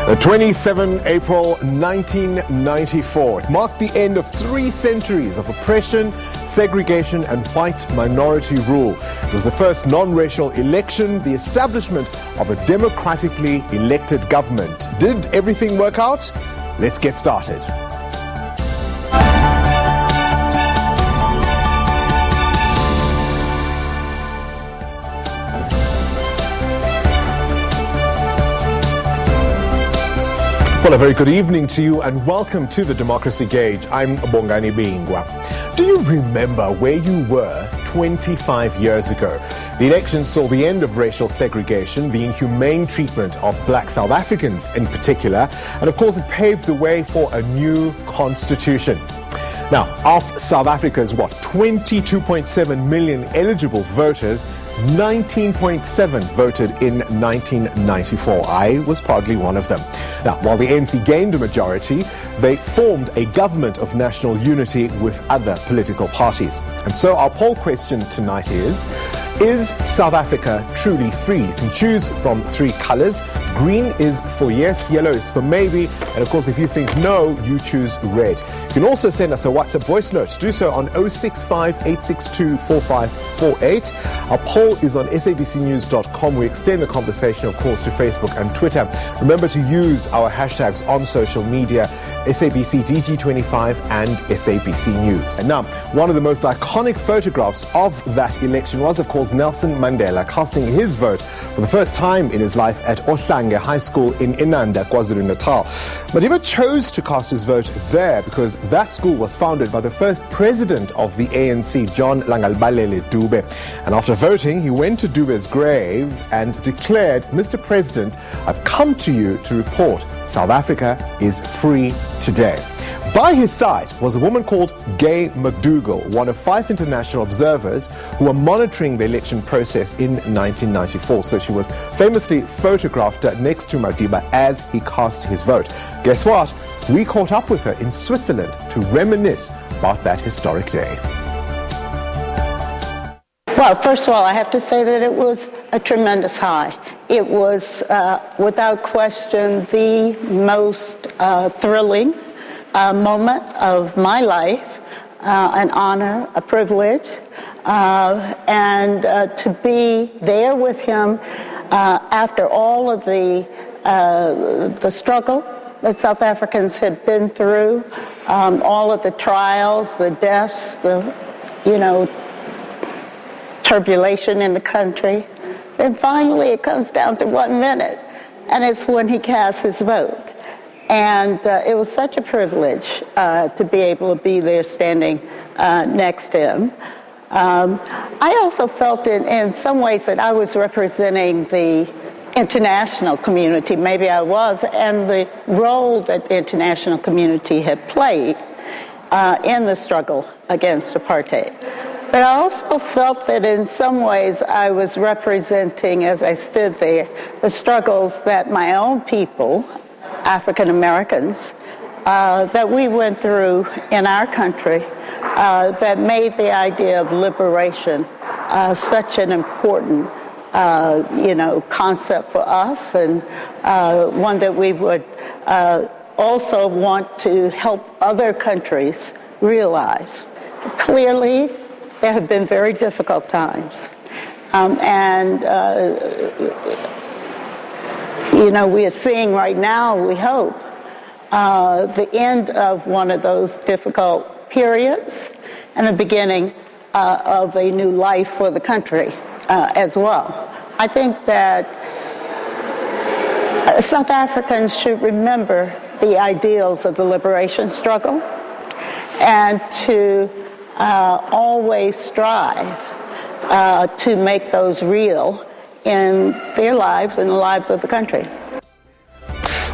The 27th April 1994. It marked the end of 3 centuries of oppression, segregation and white minority rule. It was the first non-racial election, the establishment of a democratically elected government. Did everything work out? Let's get started. Well, a very good evening to you and welcome to the Democracy Gauge. I'm Bongani Bingwa. Do you remember where you were 25 years ago? The election saw the end of racial segregation, the inhumane treatment of black South Africans in particular, and of course it paved the way for a new constitution. Now, of South Africa's 22.7 million eligible voters, 19.7 voted in 1994. I was proudly one of them. Now, while the ANC gained a majority, they formed a government of national unity with other political parties. And so our poll question tonight is South Africa truly free? You can choose from 3 colors. Green is for yes, yellow is for maybe, and of course if you think no, you choose red. You can also send us a WhatsApp voice note. Do so on 065-862-4548. Our poll is on sabcnews.com. We extend the conversation, of course, to Facebook and Twitter. Remember to use our hashtags on social media, SABCDG25 and SABC News. And now, one of the most iconic photographs of that election was, of course, Nelson Mandela casting his vote for the first time in his life at Ohlange High School in Inanda, KwaZulu-Natal. Madiba chose to cast his vote there because that school was founded by the first president of the ANC, John Langalbalele Dube. And after voting, he went to Dube's grave and declared, "Mr. President, I've come to you to report South Africa is free today." By his side was a woman called Gay McDougall, one of 5 international observers who were monitoring the election process in 1994. So she was famously photographed next to Madiba as he cast his vote. Guess what? We caught up with her in Switzerland to reminisce about that historic day. Well, first of all, I have to say that it was a tremendous high. It was, without question, the most thrilling moment of my life, an honor, a privilege, and to be there with him after all of the struggle that South Africans had been through, all of the trials, the deaths, the, turbulation in the country. And finally it comes down to 1 minute, and it's when he casts his vote. And it was such a privilege to be able to be there standing next to him. I also felt in some ways that I was representing the international community, maybe I was, and the role that the international community had played in the struggle against apartheid. But I also felt that in some ways I was representing, as I stood there, the struggles that my own people, African Americans, that we went through in our country, that made the idea of liberation such an important, concept for us, and one that we would also want to help other countries realize. Clearly, there have been very difficult times, we are seeing right now, we hope, the end of one of those difficult periods and the beginning of a new life for the country as well. I think that South Africans should remember the ideals of the liberation struggle and to always strive to make those real in their lives and the lives of the country.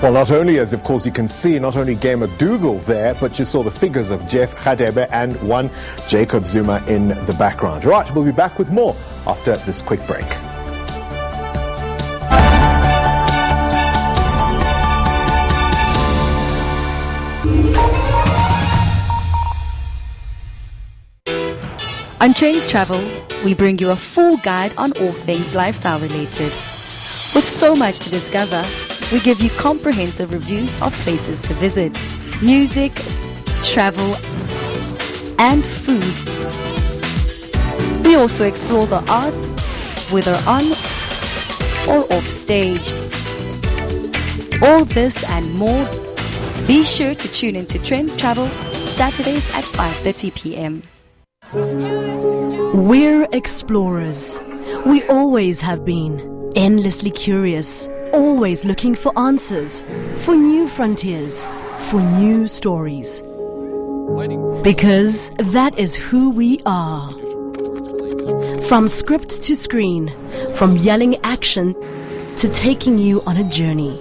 Well, not only, as of course you can see, not only Gay McDougall there, but you saw the figures of Jeff Radebe and one Jacob Zuma in the background. All right, we'll be back with more after this quick break. On Trains Travel, we bring you a full guide on all things lifestyle related. With so much to discover, we give you comprehensive reviews of places to visit, music, travel, and food. We also explore the arts, whether on or off stage. All this and more. Be sure to tune into Trends Travel Saturdays at 5:30 p.m. We're explorers. We always have been, endlessly curious, always looking for answers, for new frontiers, for new stories. Because that is who we are. From script to screen, from yelling action to taking you on a journey.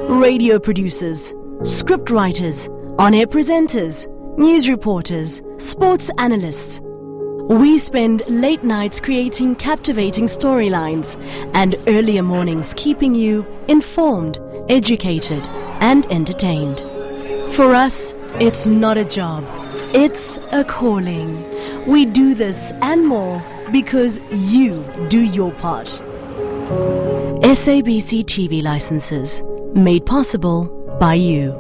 Radio producers, script writers, on-air presenters, news reporters, sports analysts. We spend late nights creating captivating storylines and earlier mornings keeping you informed, educated, and entertained. For us, it's not a job, it's a calling. We do this and more because you do your part. SABC TV licenses, made possible by you.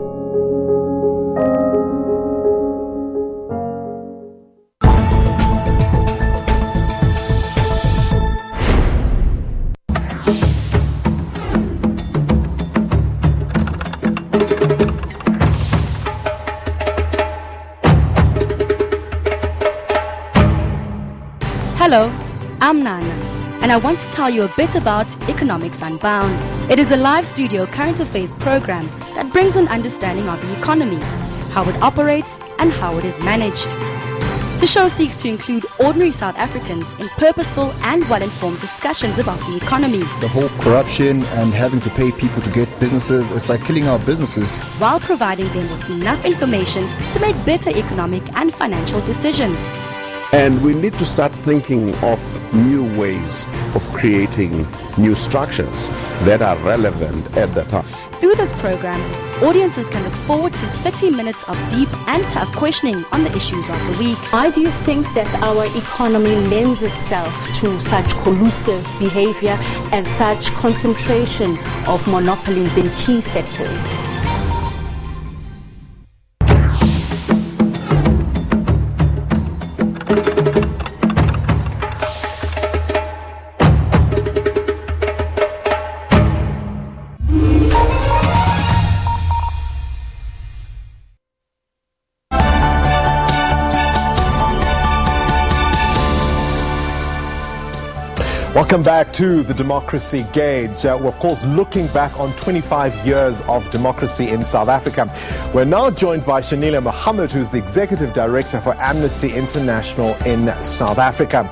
Hello, I'm Nana, and I want to tell you a bit about Economics Unbound. It is a live studio current affairs program that brings an understanding of the economy, how it operates, and how it is managed. The show seeks to include ordinary South Africans in purposeful and well-informed discussions about the economy. The whole corruption and having to pay people to get businesses, it's like killing our businesses. While providing them with enough information to make better economic and financial decisions. And we need to start thinking of new ways of creating new structures that are relevant at the time. Through this program, audiences can look forward to 30 minutes of deep and tough questioning on the issues of the week. Why do you think that our economy lends itself to such collusive behavior and such concentration of monopolies in key sectors? Welcome back to the Democracy Gauge. We're of course looking back on 25 years of democracy in South Africa. We're now joined by Shanila Mohammed, who's the Executive Director for Amnesty International in South Africa.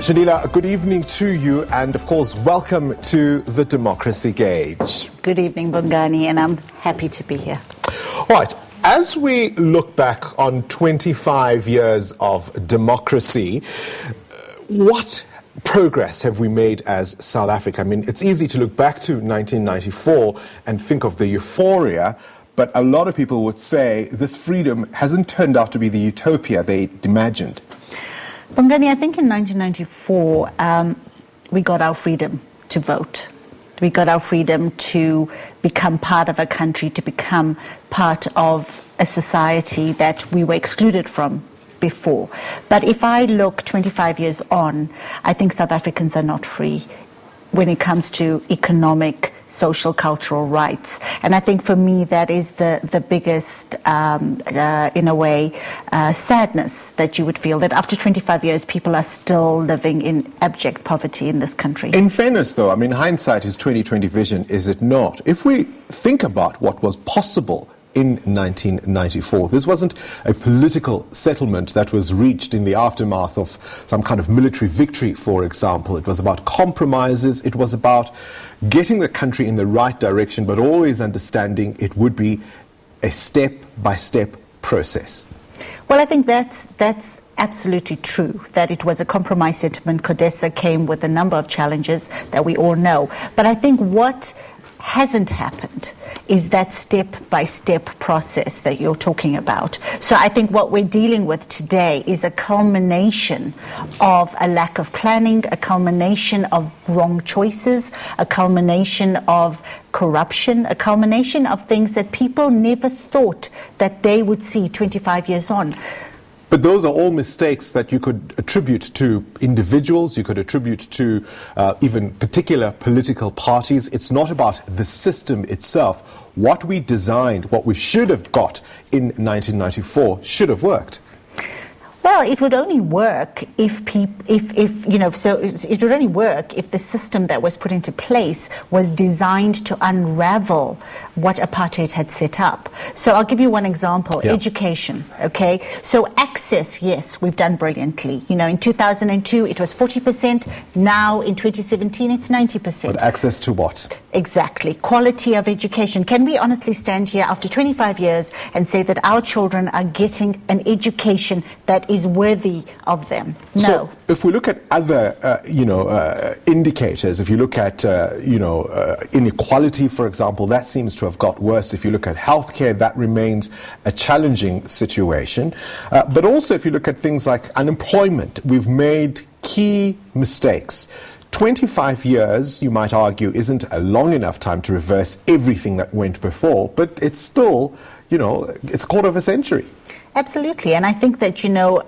Shanila, good evening to you, and of course welcome to the Democracy Gauge. Good evening, Bongani, and I'm happy to be here. All right. As we look back on 25 years of democracy, what progress have we made as South Africa? I mean, it's easy to look back to 1994 and think of the euphoria, but a lot of people would say this freedom hasn't turned out to be the utopia they imagined. Bongani, I think in 1994, we got our freedom to vote. We got our freedom to become part of a country, to become part of a society that we were excluded from before. But if I look 25 years on, I think South Africans are not free when it comes to economic, social, cultural rights. And I think for me that is the biggest, in a way, sadness that you would feel, that after 25 years people are still living in abject poverty in this country. In fairness though, I mean, hindsight is 20/20 vision, is it not? If we think about what was possible in 1994. This wasn't a political settlement that was reached in the aftermath of some kind of military victory, for example. It was about compromises. It was about getting the country in the right direction, but always understanding it would be a step-by-step process. Well, I think that's absolutely true, that it was a compromise settlement. CODESA came with a number of challenges that we all know. But I think what hasn't happened is that step-by-step process that you're talking about. So I think what we're dealing with today is a culmination of a lack of planning, a culmination of wrong choices, a culmination of corruption, a culmination of things that people never thought that they would see 25 years on. But those are all mistakes that you could attribute to individuals, you could attribute to even particular political parties. It's not about the system itself. What we designed, what we should have got in 1994 should have worked. Well, it would only work if it would only work if the system that was put into place was designed to unravel what apartheid had set up. So I'll give you one example, education, okay? So access, yes, we've done brilliantly. You know, in 2002 it was 40%, now in 2017 it's 90%. But access to what? Exactly, quality of education. Can we honestly stand here after 25 years and say that our children are getting an education that is worthy of them? No. So if we look at other, indicators, if you look at, inequality, for example, that seems to have got worse. If you look at healthcare, that remains a challenging situation. But also if you look at things like unemployment, we've made key mistakes. 25 years, you might argue, isn't a long enough time to reverse everything that went before, but it's still, it's a quarter of a century. Absolutely, and I think that,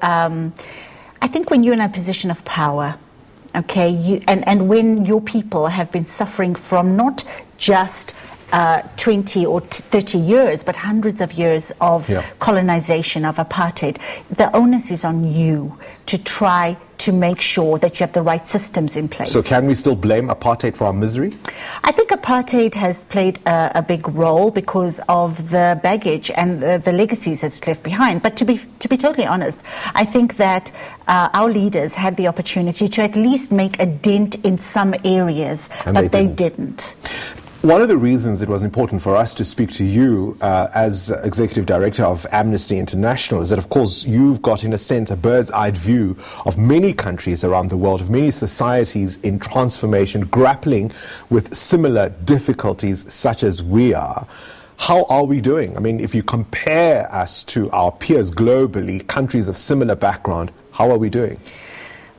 I think when you're in a position of power, okay, and when your people have been suffering from not just 20 or 30 years, but hundreds of years of colonization, of apartheid, the onus is on you to try to make sure that you have the right systems in place. So can we still blame apartheid for our misery? I think apartheid has played a big role because of the baggage and the legacies it's left behind. But to be totally honest, I think that our leaders had the opportunity to at least make a dent in some areas, but they didn't. One of the reasons it was important for us to speak to you as Executive Director of Amnesty International is that, of course, you've got, in a sense, a bird's-eye view of many countries around the world, of many societies in transformation, grappling with similar difficulties such as we are. How are we doing? I mean, if you compare us to our peers globally, countries of similar background, how are we doing?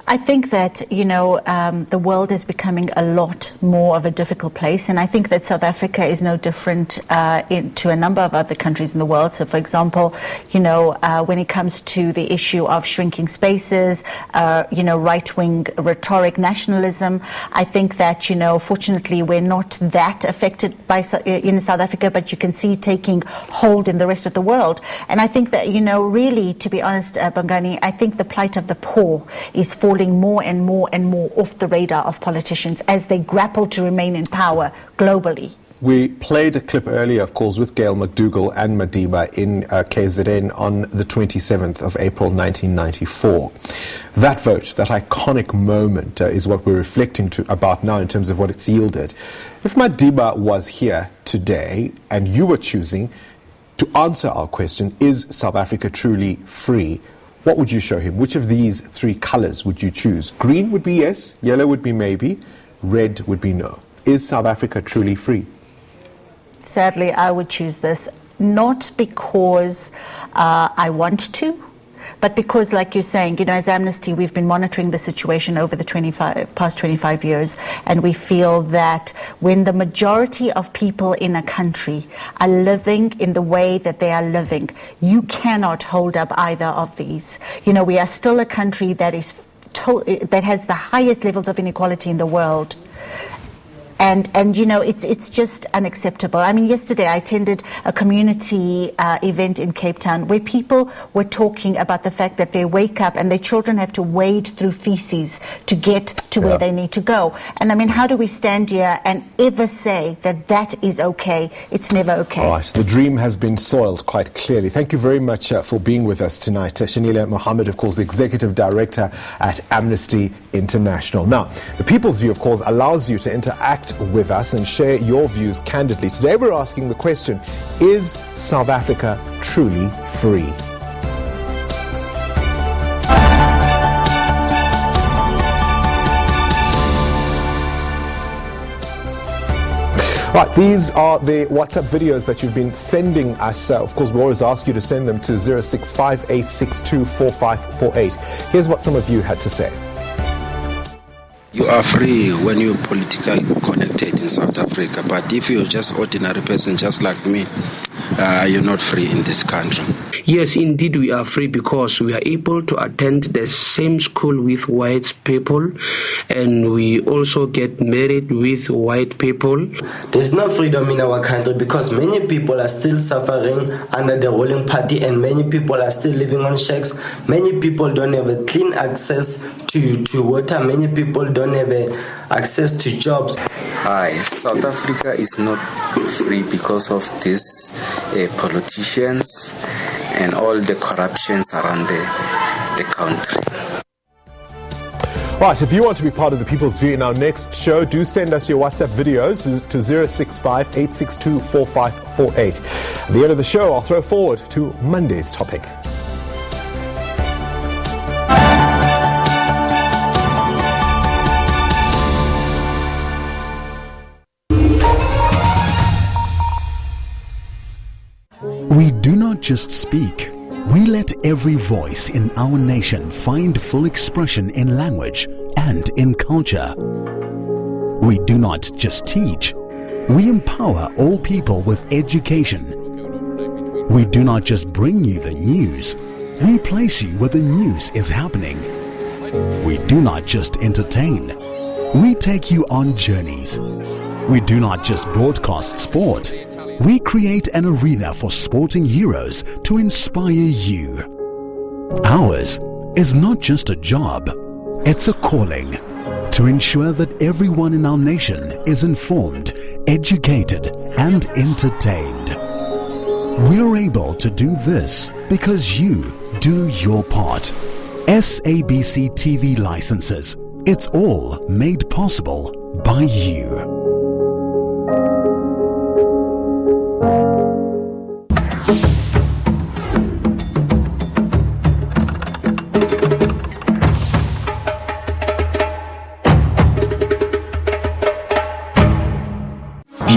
I think that, the world is becoming a lot more of a difficult place, and I think that South Africa is no different to a number of other countries in the world. So, for example, when it comes to the issue of shrinking spaces, right-wing rhetoric, nationalism, I think that, fortunately, we're not that affected by in South Africa, but you can see taking hold in the rest of the world. And I think that, really, to be honest, Bongani, I think the plight of the poor is falling more and more and more off the radar of politicians as they grapple to remain in power globally. We played a clip earlier, of course, with Gail McDougall and Madiba in KZN on the 27th of April 1994. That vote, that iconic moment, is what we're reflecting about now in terms of what it's yielded. If Madiba was here today and you were choosing to answer our question, is South Africa truly free? What would you show him? Which of these three colors would you choose? Green would be yes, yellow would be maybe, red would be no. Is South Africa truly free? Sadly, I would choose this, not because I want to, but because, like you're saying, as Amnesty, we've been monitoring the situation over the past 25 years, and we feel that when the majority of people in a country are living in the way that they are living, you cannot hold up either of these. We are still a country that has the highest levels of inequality in the world. And it's just unacceptable. I mean, yesterday I attended a community event in Cape Town where people were talking about the fact that they wake up and their children have to wade through feces to get to where they need to go. And I mean, how do we stand here and ever say that that is okay? It's never okay. All right, the dream has been soiled quite clearly. Thank you very much for being with us tonight. Shanila Mohammed, of course, the Executive Director at Amnesty International. Now, the People's View, of course, allows you to interact with us and share your views candidly. Today we're asking the question, is South Africa truly free? Right, these are the WhatsApp videos that you've been sending us. Of course, we always ask you to send them to 0658624548. Here's what some of you had to say. You are free when you're politically connected in South Africa, but if you're just ordinary person just like me, you're not free in this country. Yes, indeed we are free because we are able to attend the same school with white people, and we also get married with white people. There's no freedom in our country because many people are still suffering under the ruling party, and many people are still living on shacks. Many people don't have a clean access to water. Many people don't have access to jobs. Hi, South Africa is not free because of these politicians and all the corruptions around the country. Right, if you want to be part of the People's View in our next show, do send us your WhatsApp videos to 0658624548. At the end of the show, I'll throw forward to Monday's topic. We do not just speak, we let every voice in our nation find full expression in language and in culture. We do not just teach, we empower all people with education. We do not just bring you the news, we place you where the news is happening. We do not just entertain, we take you on journeys. We do not just broadcast sport, we create an arena for sporting heroes to inspire you. Ours is not just a job, it's a calling to ensure that everyone in our nation is informed, educated and entertained. We're able to do this because you do your part. SABC TV licenses, it's all made possible by you.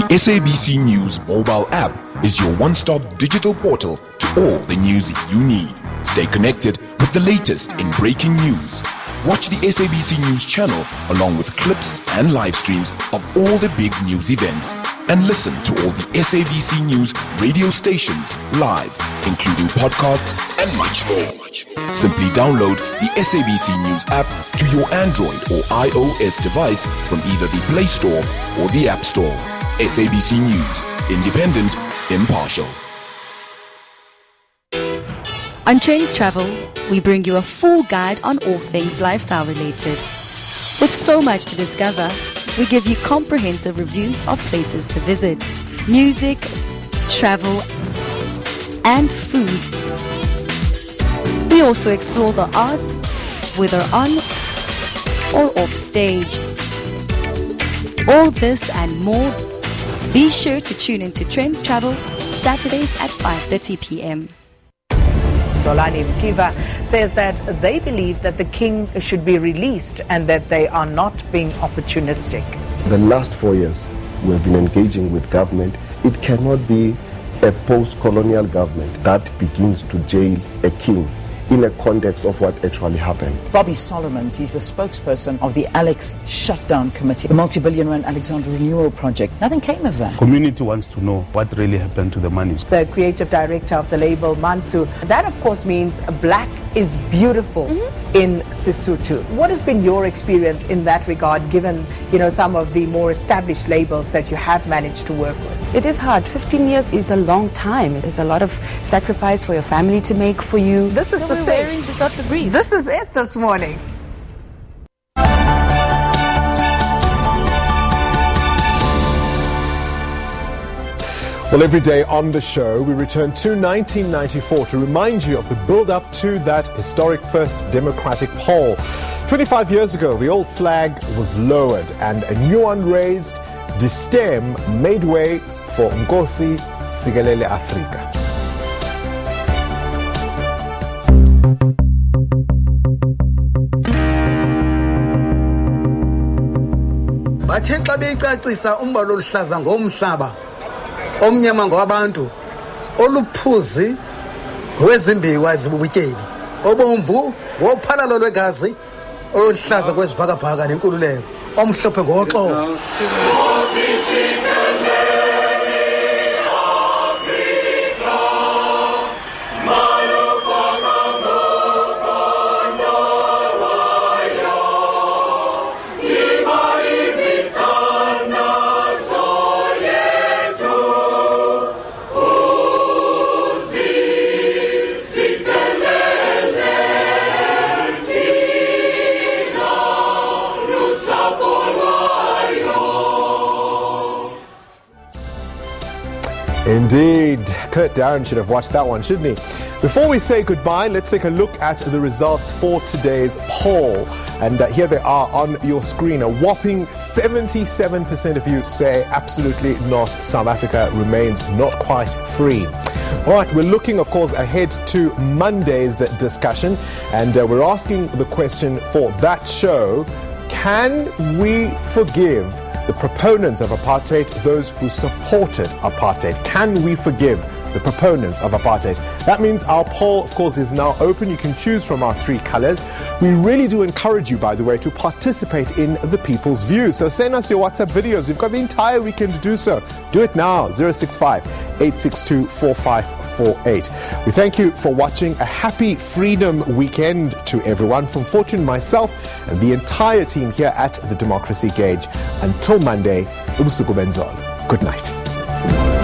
The SABC News mobile app is your one-stop digital portal to all the news you need. Stay connected with the latest in breaking news. Watch the SABC News channel along with clips and live streams of all the big news events. And listen to all the SABC News radio stations live, including podcasts and much more. Simply download the SABC News app to your Android or iOS device from either the Play Store or the App Store. SABC News, independent, impartial. On Trains Travel, we bring you a full guide on all things lifestyle related. With so much to discover, we give you comprehensive reviews of places to visit, music, travel, and food. We also explore the arts, whether on or off stage. All this and more. Be sure to tune into Trends Travel Saturdays at 5:30 p.m. Solani Mkiva says that they believe that the king should be released and that they are not being opportunistic. The last 4 years we have been engaging with government. It cannot be a post-colonial government that begins to jail a king in a context of what actually happened. Bobby Solomons, he's the spokesperson of the Alex Shutdown Committee, the multi-billion rand Alexander Renewal Project. Nothing came of that. Community wants to know what really happened to the monies. The creative director of the label, Mansu, that of course means black is beautiful in Sesotho. What has been your experience in that regard, given some of the more established labels that you have managed to work with? It is hard. 15 years is a long time. There's a lot of sacrifice for your family to make for you. This is the thing. This is it this morning. Well, every day on the show, we return to 1994 to remind you of the build-up to that historic first democratic poll. 25 years ago, the old flag was lowered and a new one raised. The stem made way for Nkosi Sikelel' Afrika. bathe xa beyicacisa umbala oluhlaza ngomhlaba omnyama ngabantu oluphuzi ngwezimbiwa ezibubutyebi obomvu ngophalalo lwegazi oluhlaza kwezibhakabhaka nenkululeko omhlophe ngoxolo. Indeed, Kurt Darren should have watched that one, shouldn't he? Before we say goodbye, let's take a look at the results for today's poll. And here they are on your screen. A whopping 77% of you say absolutely not. South Africa remains not quite free. All right, we're looking, of course, ahead to Monday's discussion. And we're asking the question for that show: can we forgive the proponents of apartheid, those who supported apartheid? Can we forgive the proponents of apartheid? That means our poll, of course, is now open. You can choose from our 3 colors. We really do encourage you, by the way, to participate in the people's view. So send us your WhatsApp videos. You've got the entire weekend to do so. Do it now. 065-862-4548. We thank you for watching. A happy Freedom Weekend to everyone. From Fortune, myself, and the entire team here at the Democracy Gauge. Until Monday, Good night.